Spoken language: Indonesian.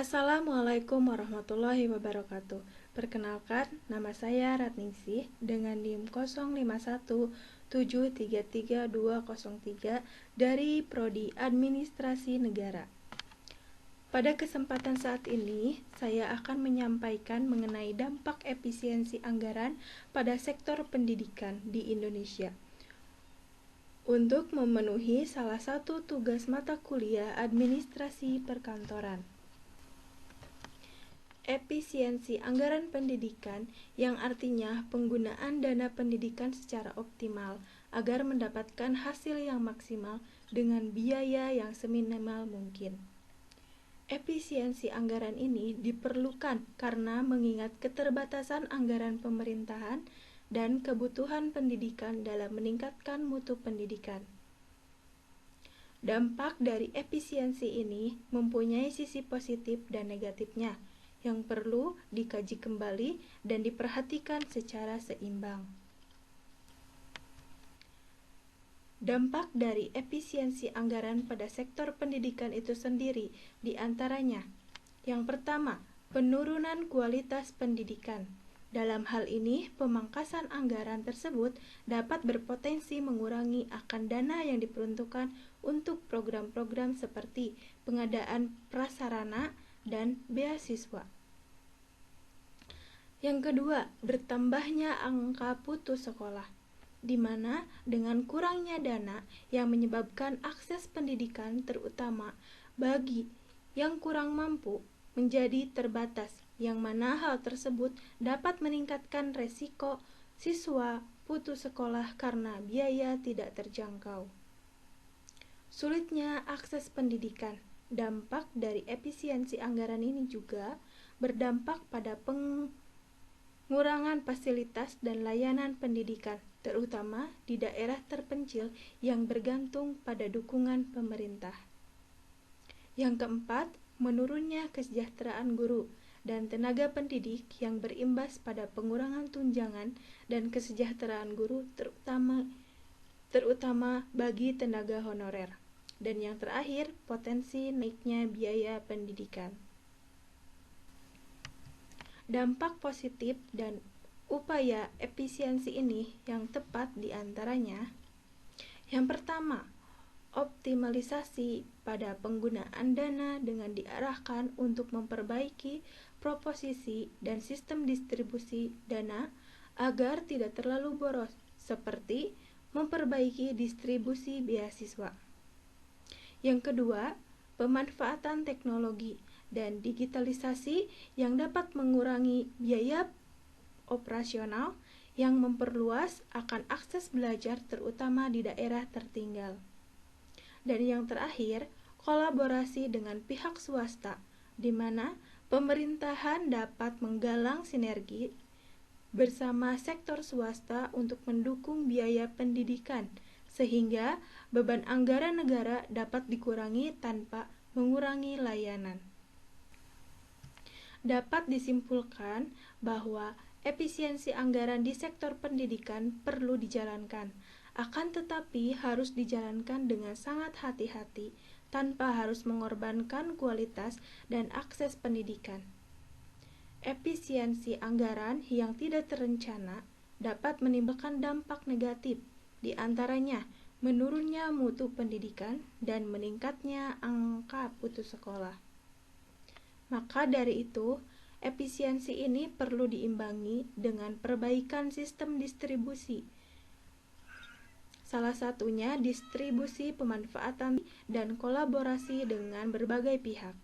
Assalamualaikum warahmatullahi wabarakatuh. Perkenalkan, nama saya Ratningsih dengan NIM 0517333203 dari Prodi Administrasi Negara. Pada kesempatan saat ini, saya akan menyampaikan mengenai dampak efisiensi anggaran pada sektor pendidikan di Indonesia. Untuk memenuhi salah satu tugas mata kuliah administrasi perkantoran. Efisiensi anggaran pendidikan yang artinya penggunaan dana pendidikan secara optimal agar mendapatkan hasil yang maksimal dengan biaya yang seminimal mungkin. Efisiensi anggaran ini diperlukan karena mengingat keterbatasan anggaran pemerintahan dan kebutuhan pendidikan dalam meningkatkan mutu pendidikan. Dampak dari efisiensi ini mempunyai sisi positif dan negatifnya yang perlu dikaji kembali dan diperhatikan secara seimbang. Dampak dari efisiensi anggaran pada sektor pendidikan itu sendiri diantaranya: yang pertama, penurunan kualitas pendidikan. Dalam hal ini, pemangkasan anggaran tersebut dapat berpotensi mengurangi akan dana yang diperuntukkan untuk program-program seperti pengadaan prasarana dan beasiswa. Yang kedua, bertambahnya angka putus sekolah, di mana dengan kurangnya dana yang menyebabkan akses pendidikan terutama bagi yang kurang mampu menjadi terbatas, yang mana hal tersebut dapat meningkatkan resiko siswa putus sekolah karena biaya tidak terjangkau. Sulitnya akses pendidikan. Dampak dari efisiensi anggaran ini juga berdampak pada pengurangan fasilitas dan layanan pendidikan, terutama di daerah terpencil yang bergantung pada dukungan pemerintah. Yang keempat, menurunnya kesejahteraan guru dan tenaga pendidik yang berimbas pada pengurangan tunjangan dan kesejahteraan guru terutama bagi tenaga honorer. Dan yang terakhir, potensi naiknya biaya pendidikan. Dampak positif dan upaya efisiensi ini yang tepat diantaranya: yang pertama, optimalisasi pada penggunaan dana dengan diarahkan untuk memperbaiki proposisi dan sistem distribusi dana agar tidak terlalu boros, seperti memperbaiki distribusi beasiswa. Yang kedua, pemanfaatan teknologi dan digitalisasi yang dapat mengurangi biaya operasional yang memperluas akan akses belajar terutama di daerah tertinggal. Dan yang terakhir, kolaborasi dengan pihak swasta, di mana pemerintahan dapat menggalang sinergi bersama sektor swasta untuk mendukung biaya pendidikan, sehingga beban anggaran negara dapat dikurangi tanpa mengurangi layanan. Dapat disimpulkan bahwa efisiensi anggaran di sektor pendidikan perlu dijalankan, akan tetapi harus dijalankan dengan sangat hati-hati tanpa harus mengorbankan kualitas dan akses pendidikan. Efisiensi anggaran yang tidak terencana dapat menimbulkan dampak negatif, di antaranya menurunnya mutu pendidikan dan meningkatnya angka putus sekolah. Maka dari itu, efisiensi ini perlu diimbangi dengan perbaikan sistem distribusi. Salah satunya distribusi pemanfaatan dan kolaborasi dengan berbagai pihak.